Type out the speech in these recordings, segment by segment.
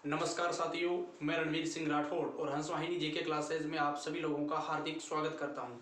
नमस्कार साथियों, मैं रणवीर सिंह राठौड़ और हंसवाहिनी जीके क्लासेज में आप सभी लोगों का हार्दिक स्वागत करता हूं।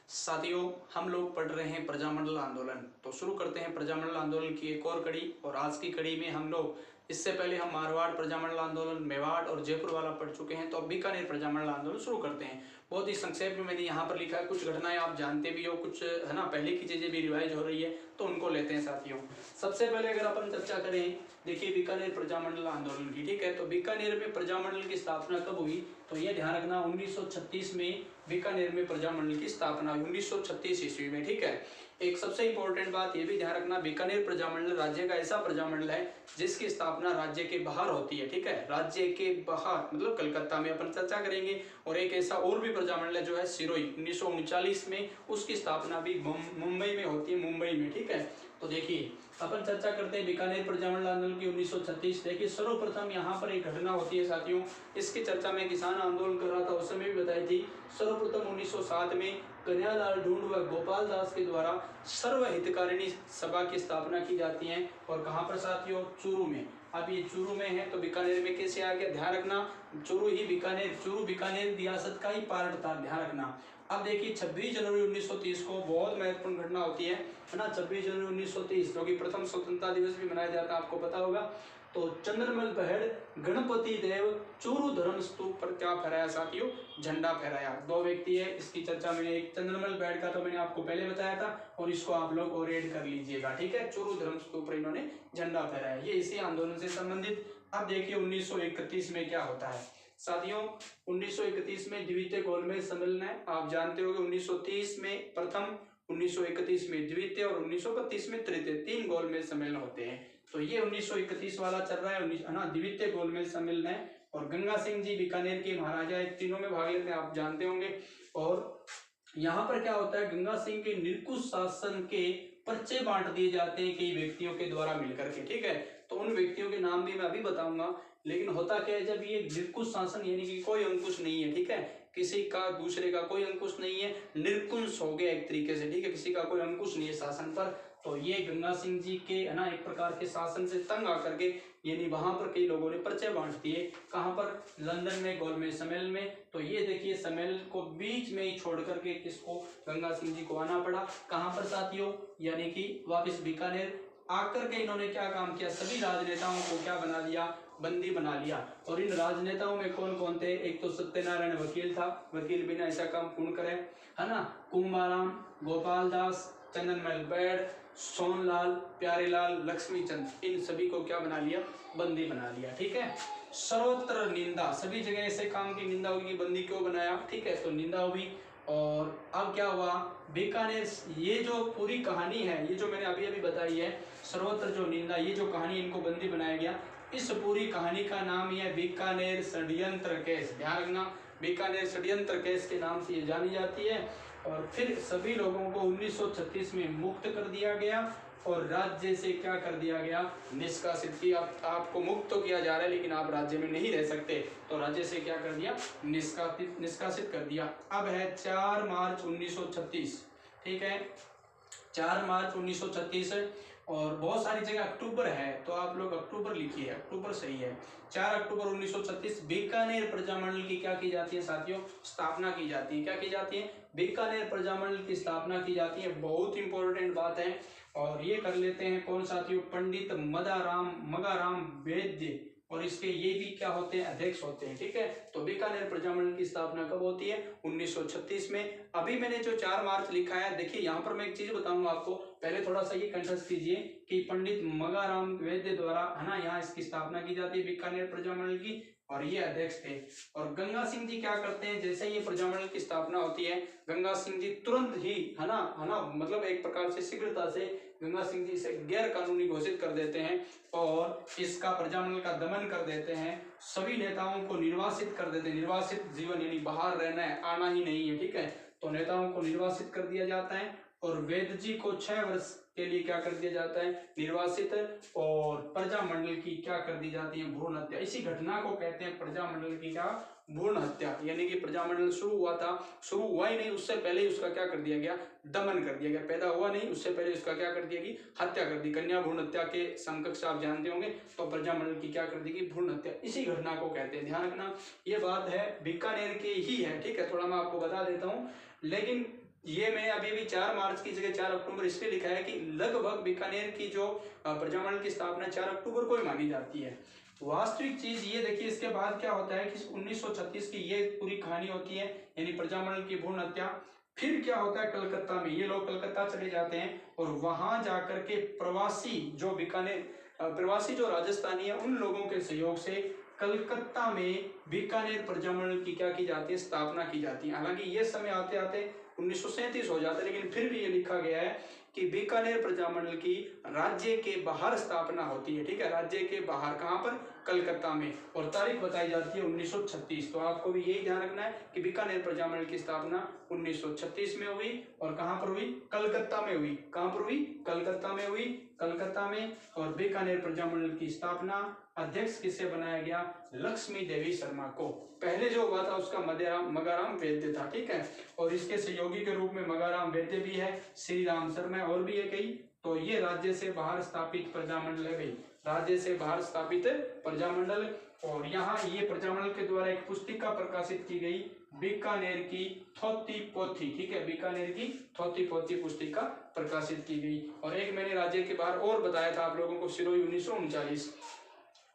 साथियों, हम लोग पढ़ रहे हैं प्रजामंडल आंदोलन। तो शुरू करते हैं प्रजामंडल आंदोलन की एक और कड़ी। और आज की कड़ी में हम लोग, इससे पहले हम मारवाड़ प्रजामंडल आंदोलन, मेवाड़ और जयपुर वाला पढ़ चुके हैं। तो अब बीकानेर प्रजामंडल आंदोलन शुरू करते हैं। बहुत ही संक्षेप में मैंने यहाँ पर लिखा है, कुछ घटनाएं आप जानते भी हो, कुछ है ना पहले की चीजें भी रिवाइज हो रही है, तो उनको लेते हैं साथियों। सबसे पहले अगर अपन चर्चा करें, देखिए बीकानेर प्रजामंडल आंदोलन की, ठीक है। तो बीकानेर में प्रजामंडल की स्थापना कब हुई, तो ये ध्यान रखना 1936 में बीकानेर में प्रजामंडल की स्थापना हुई, 1936 ईस्वी में, ठीक है। एक सबसे इंपॉर्टेंट बात ये भी ध्यान रखना, बीकानेर प्रजामंडल राज्य का ऐसा प्रजामंडल है जिसकी स्थापना राज्य के बाहर होती है, ठीक है। राज्य के बाहर मतलब कलकत्ता में अपन चर्चा करेंगे। और एक ऐसा और भी प्रजामंडल है जो है सिरोही, 1939 में उसकी स्थापना भी मुंबई में होती है, मुंबई में, ठीक है। तो देखिए अपन चर्चा करते हैं बीकानेर प्रजामंडल आंदोलन की 1936। देखिए सर्वप्रथम यहाँ पर एक घटना होती है साथियों, इसकी चर्चा में किसान आंदोलन कर रहा था उस समय भी बताई थी। सर्वप्रथम 1907 में कन्हैयालाल ढूंढ व गोपाल दास के द्वारा सर्व हितकारिणी सभा की स्थापना की जाती है। और कहाँ पर साथियों, चूरू में। अब ये चूरू में है तो बीकानेर में कैसे आ गया, ध्यान रखना। चूरू ही बीकानेर, चूरू बीकानेर रियासत का ही पार्ट था, ध्यान रखना। अब देखिए 26 जनवरी 1930 को बहुत महत्वपूर्ण घटना होती है ना। 26 जनवरी 1930 जो कि प्रथम स्वतंत्रता दिवस भी मनाया जाता है, आपको पता होगा। तो चंद्रमल बहेड़ गणपति देव चूरू धर्म स्तूप पर क्या फहराया साथियों, झंडा फहराया। दो व्यक्ति है, इसकी चर्चा मैंने एक चंद्रमल बहेड़ का तो मैंने आपको पहले बताया था, और इसको आप लोग और ऐड कर लीजिएगा, ठीक है। चूरू धर्म स्तूप पर इन्होंने झंडा फहराया, ये इसी आंदोलन से संबंधित। अब देखिए 1931 में क्या होता है साथियों। 1931 में द्वितीय गोलमेज सम्मेलन है, आप जानते हो कि 1930 में प्रथम, 1931 में द्वितीय और 1932 में तृतीय, 3 गोलमेज सम्मेलन होते हैं। तो ये 1931 वाला चल रहा है ना, द्वितीय गोलमेज सम्मेलन है। और गंगा सिंह जी बीकानेर के महाराजा, तीनों में भाग लेते हैं, आप जानते होंगे। और यहाँ पर क्या होता है, गंगा सिंह के निरंकुश शासन के पर्चे बांट दिए जाते हैं कई व्यक्तियों के द्वारा मिलकर के, ठीक है। तो उन व्यक्तियों के नाम भी मैं अभी बताऊंगा। लेकिन होता क्या है, जब ये निरंकुश शासन यानी कि कोई अंकुश नहीं है, ठीक है, किसी का दूसरे का कोई अंकुश नहीं है, निरंकुश हो गया एक तरीके से, ठीक है, किसी का कोई अंकुश नहीं है शासन पर। तो ये गंगा सिंह जी के है ना एक प्रकार के शासन से तंग आकर के यानी वहां पर कई लोगों ने पर्चे बांट दिए। कहां पर, लंदन में गोलमेज सम्मेलन में। तो ये देखिए सम्मेलन को बीच में ही छोड़ करके किसको, गंगा सिंह जी को आना पड़ा। कहां पर साथियों, यानी कि वापिस बीकानेर आकर के इन्होंने क्या काम किया, सभी राजनेताओं को क्या बना दिया, बंदी बना लिया। और इन राजनेताओं में कौन कौन थे, एक तो सत्यनारायण वकील था, वकील बिना ऐसा काम पूर्ण करे, है ना। कुंभाराम, गोपाल दास, चंदनमल बहेड़, सोनलाल, प्यारेलाल, लक्ष्मीचंद, इन सभी को क्या बना लिया, बंदी बना लिया, ठीक है। सर्वत्र निंदा, सभी जगह ऐसे काम की निंदा होगी, बंदी क्यों बनाया, ठीक है, तो निंदा हुई। और अब क्या हुआ, बीकानेर, ये जो पूरी कहानी है, ये जो मैंने अभी अभी बताई है, सर्वत्र जो निंदा, ये जो कहानी इनको बंदी बनाया गया, इस पूरी कहानी का नाम ही है बीकानेर षड्यंत्र केस। ध्यान रखना, बीकानेर षड्यंत्र केस के नाम से ये जानी जाती है। और फिर सभी लोगों को 1936 में मुक्त कर दिया गया और राज्य से क्या कर दिया गया, निष्कासित किया। आपको मुक्त तो किया जा रहा है लेकिन आप राज्य में नहीं रह सकते, तो राज्य से क्या कर दिया, निष्कासित कर दिया। अब है 4 मार्च 1936, ठीक है, 4 मार्च 1936। और बहुत सारी जगह अक्टूबर है तो आप लोग अक्टूबर लिखिए, अक्टूबर सही है। 4 अक्टूबर 1936 बीकानेर प्रजामंडल की क्या की जाती है साथियों, स्थापना की जाती है। क्या की जाती है, बीकानेर प्रजामंडल की स्थापना की जाती है। बहुत इंपॉर्टेंट बात है। और ये कर लेते हैं कौन साथियों, पंडित मगाराम वैद्य, और इसके ये भी क्या होते हैं, अध्यक्ष होते हैं, ठीक है। तो बीकानेर प्रजामंडल की स्थापना कब होती है, 1936 में। अभी मैंने जो 4 मार्च लिखा है, देखिए यहाँ पर मैं एक चीज बताऊंगा आपको, पहले थोड़ा सा ये कंठस्थ कीजिए कि पंडित मगाराम वैद्य द्वारा, है ना, यहाँ इसकी स्थापना की जाती है बीकानेर प्रजामंडल की, और ये अध्यक्ष थे। और गंगा सिंह जी क्या करते हैं, जैसे ये प्रजामंडल की स्थापना होती है, गंगा सिंह जी तुरंत ही, है ना, मतलब एक प्रकार से शीघ्रता से गंगा सिंह जी इसे गैर कानूनी घोषित कर देते हैं और इसका प्रजामंडल का दमन कर देते हैं। सभी नेताओं को निर्वासित कर देते हैं, निर्वासित जीवन यानी बाहर रहना है, आना ही नहीं है, ठीक है। तो नेताओं को निर्वासित कर दिया जाता है। और वैद्य जी को 6 वर्ष के लिए क्या कर दिया जाता है, निर्वासित और प्रजामंडल की क्या कर दी जाती है, भ्रूण हत्या। इसी घटना को कहते हैं प्रजामंडल की क्या, भ्रूण हत्या। यानी कि प्रजामंडल शुरू हुआ था, शुरू हुआ ही नहीं, उससे पहले ही उसका क्या कर दिया गया, दमन कर दिया गया। पैदा हुआ नहीं, उससे पहले उसका क्या कर दिया गई, हत्या कर दी। कन्या भ्रूण हत्या के समकक्ष आप जानते होंगे, तो प्रजामंडल की क्या कर दी गई, भ्रूण हत्या। इसी घटना को कहते हैं, ध्यान रखना ये बात है, बीकानेर के ही है, ठीक है। थोड़ा मैं आपको बता देता हूँ, लेकिन ये मैं अभी भी 4 मार्च की जगह 4 अक्टूबर इसलिए लिखा है कि लगभग बीकानेर की जो प्रजामंडल की स्थापना 4 अक्टूबर को ही मानी जाती है। वास्तविक चीज ये देखिए, इसके बाद क्या होता है कि 1936 की ये पूरी कहानी होती है, यानी प्रजामंडल की भ्रूण हत्या। फिर क्या होता है, कलकत्ता में ये लोग कलकत्ता चले जाते हैं और वहां जाकर के प्रवासी जो बीकानेर प्रवासी जो राजस्थानी है, उन लोगों के सहयोग से कलकत्ता में बीकानेर प्रजामंडल की क्या की जाती है, स्थापना की जाती है। हालांकि ये समय आते आते 1937 हो जाता है, लेकिन फिर भी ये लिखा गया है कि बीकानेर प्रजामंडल की राज्य के बाहर स्थापना होती है, ठीक है। राज्य के बाहर कहाँ पर, कलकत्ता में, और तारीख बताई जाती है 1936। तो आपको भी यही ध्यान रखना है कि बीकानेर प्रजामंडल की स्थापना 1936 में हुई और कहाँ पर हुई, कलकत्ता में हुई। कहाँ पर हुई, कलकत्ता में हुई, कलकत्ता में। और बीकानेर प्रजामंडल की स्थापना अध्यक्ष किसे बनाया गया, लक्ष्मी देवी शर्मा को। पहले जो हुआ था उसका मगाराम वैद्य था, ठीक है। और इसके सहयोगी के रूप में मगाराम वैद्य भी है, श्री राम शर्मा और भी है कई। तो ये राज्य से बाहर स्थापित प्रजामंडल है भाई, राज्य से बाहर स्थापित प्रजामंडल। और यहाँ ये प्रजामंडल के द्वारा एक पुस्तिका प्रकाशित की गई, बीकानेर की थोती पोथी, ठीक है। बीकानेर की थोती पोथी पुस्तिका प्रकाशित की गई। और एक मैंने राज्य के बाहर और बताया था आप लोगों को, सिरोही 1939।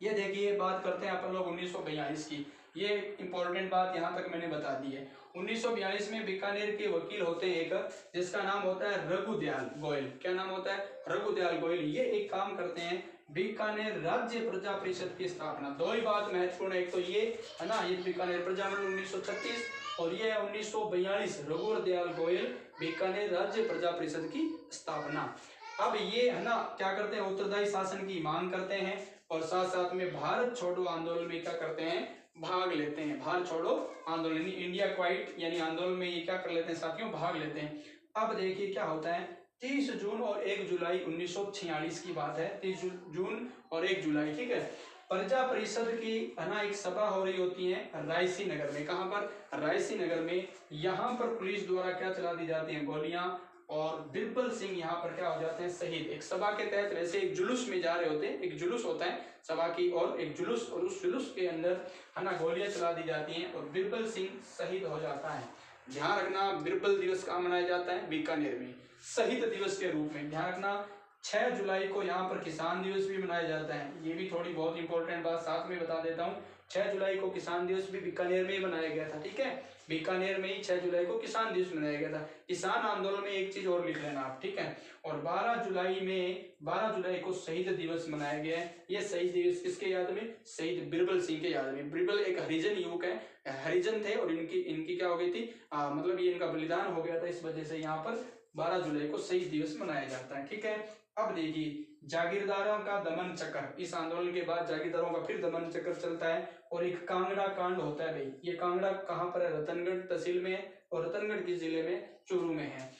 ये देखिए बात करते हैं अपन लोग 1942 की। ये इंपॉर्टेंट बात यहाँ तक मैंने बता दी है। 1942 में बीकानेर के वकील होते हैं एक, जिसका नाम होता है रघुदयाल गोयल। क्या नाम होता है, रघुदयाल गोयल। ये एक काम करते हैं, बीकानेर राज्य प्रजा परिषद की स्थापना। दो ही बात महत्वपूर्ण है, एक तो ये है ना, ये बीकानेर प्रजामंडल 1936, और ये 1942 रघुदयाल गोयल बीकानेर राज्य प्रजा परिषद की स्थापना। अब ये है ना क्या करते हैं, उत्तरदायी शासन की मांग करते हैं और साथ साथ में भारत छोड़ो आंदोलन में क्या करते हैं, भाग लेते हैं। भारत छोड़ो आंदोलन, इंडिया क्वाइट यानी आंदोलन में ये क्या कर लेते हैं साथियों, भाग लेते हैं। अब देखिए क्या होता है, 30 जून और 1 जुलाई 1946 की बात है, 30 जून और 1 जुलाई, ठीक है। प्रजा परिषद की है ना एक सभा हो रही होती है रायसी नगर में। कहाँ पर, रायसी नगर में। यहाँ पर पुलिस द्वारा क्या चला दी जाती है, गोलियां। और बिरबल सिंह यहाँ पर क्या हो जाते हैं, शहीद। एक सभा के तहत वैसे एक जुलूस में जा रहे होते हैं, एक जुलूस होता है सभा की और एक जुलूस, और उस जुलूस के अंदर है ना गोलियां चला दी जाती हैं और बिरबल सिंह शहीद हो जाता है। ध्यान रखना, बिरबल दिवस कहाँ मनाया जाता है, बीकानेर में, शहीद दिवस के रूप में। ध्यान रखना 6 जुलाई को यहाँ पर किसान दिवस भी मनाया जाता है। ये भी थोड़ी बहुत इंपॉर्टेंट बात साथ में बता देता हूँ, 6 जुलाई को किसान दिवस भी बीकानेर में ही मनाया गया था, ठीक है। बीकानेर में ही 6 जुलाई को किसान दिवस मनाया गया था। किसान आंदोलन में एक चीज और लिख लेना आप, ठीक है। और 12 जुलाई को शहीद दिवस मनाया गया है। ये शहीद दिवस किसके याद में, शहीद बिरबल सिंह के याद में। बिरबल एक हरिजन युवक है, हरिजन थे और इनकी क्या हो गई थी, मतलब ये इनका बलिदान हो गया था, इस वजह से यहाँ पर 12 जुलाई को शहीद दिवस मनाया जाता है, ठीक है। अब देखिए जागीरदारों का दमन चक्र, इस आंदोलन के बाद जागीरदारों का फिर दमन चक्र चलता है और एक कांगड़ा कांड होता है भाई। ये कांगड़ा कहाँ पर है, रतनगढ़ तहसील में है और रतनगढ़ किस जिले में, चूरू में है।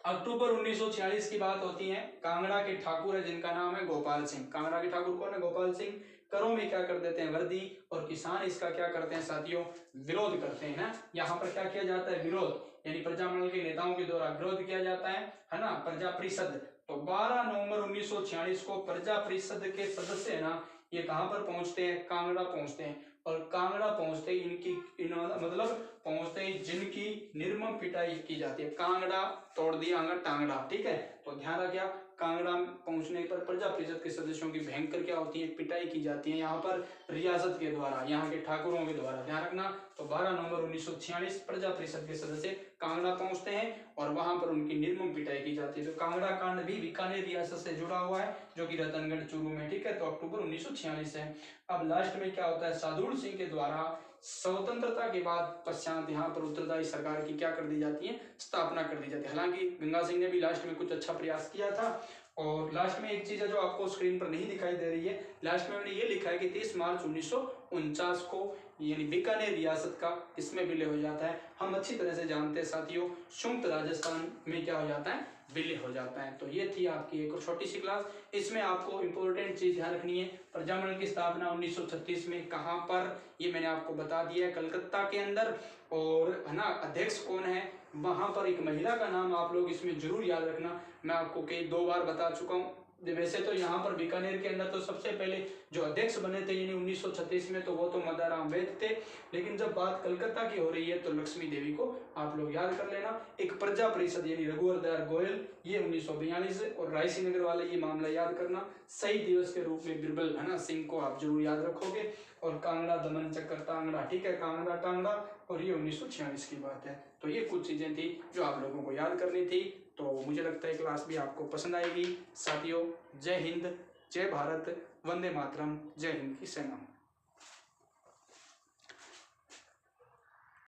अक्टूबर 1946 की बात होती है। कांगड़ा के ठाकुर है जिनका नाम है गोपाल सिंह। कांगड़ा के ठाकुर कौन है, गोपाल सिंह। करों में क्या कर देते हैं, वर्दी, और किसान इसका क्या करते हैं साथियों, विरोध करते हैं ना। यहाँ पर क्या किया जाता है, विरोध, यानी प्रजामंडल के नेताओं के द्वारा विरोध किया जाता है ना, प्रजा परिषद। तो 12 नवंबर 1946 को प्रजा परिषद के सदस्य है ना, ये कहाँ पर पहुंचते हैं, कांगड़ा पहुंचते हैं। और कांगड़ा पहुंचते ही मतलब पहुंचते ही जिनकी निर्मम पिटाई की जाती है। कांगड़ा तोड़ दिया आंगन टांगड़ा, ठीक है। तो ध्यान रखिए, कांगड़ा पहुंचने पर प्रजा परिषद के सदस्यों की भयंकर क्या होती है, पिटाई की जाती है यहाँ पर रियासत के द्वारा, यहाँ के ठाकुरों के द्वारा। ध्यान रखना। तो 12 नवंबर 1946 प्रजा परिषद के सदस्य कांगड़ा पहुंचते हैं और वहां पर उनकी निर्मम पिटाई की जाती है। तो कांगड़ा कांड भी बीकानेर रियासत से जुड़ा हुआ है, जो कि रतनगढ़ चूरू में, ठीक है। तो अक्टूबर 1946 है। अब लास्ट में क्या होता है, सादुल सिंह के द्वारा स्वतंत्रता के बाद पश्चात यहाँ पर उत्तरदायी सरकार की क्या कर दी जाती है, स्थापना कर दी जाती है। हालांकि गंगा सिंह ने भी लास्ट में कुछ अच्छा प्रयास किया था और लास्ट में एक चीज है जो आपको स्क्रीन पर नहीं दिखाई दे रही है, लास्ट में मैंने ये लिखा है कि 30 मार्च 1949 को यानी बीकानेर रियासत का इसमें विलय हो जाता है। हम अच्छी तरह से जानते हैं साथियों, संयुक्त राजस्थान में क्या हो जाता है, विलय हो जाता है। तो ये थी आपकी एक छोटी सी क्लास। इसमें आपको इंपॉर्टेंट चीज ध्यान रखनी है, प्रजामंडल की स्थापना 1936 में कहाँ पर, ये मैंने आपको बता दिया है, कलकत्ता के अंदर। और है ना, अध्यक्ष कौन है, वहां पर एक महिला का नाम आप लोग इसमें जरूर याद रखना। मैं आपको कई 2 बार बता चुका हूँ। वैसे तो यहाँ पर बीकानेर के अंदर तो सबसे पहले जो अध्यक्ष बने थे यानी 1936 में, तो वो तो मदाराम वैद थे, लेकिन जब बात कलकत्ता की हो रही है तो लक्ष्मी देवी को आप लोग याद कर लेना। एक प्रजा परिषद यानी रघुवर दयाल गोयल, ये 1942, और रायसी नगर वाले ये मामला याद करना। शहीद दिवस के रूप में बिरबल है ना सिंह को आप जरूर याद रखोगे। और कांगड़ा दमन चक्कर तांगड़ा, ठीक है, कांगड़ा टांगड़ा, और ये 1946 की बात है। तो ये कुछ चीजें थी जो आप लोगों को याद करनी थी। तो मुझे लगता है क्लास भी आपको पसंद आएगी साथियों। जय हिंद, जय भारत, वंदे मातरम, जय हिंद की सेना।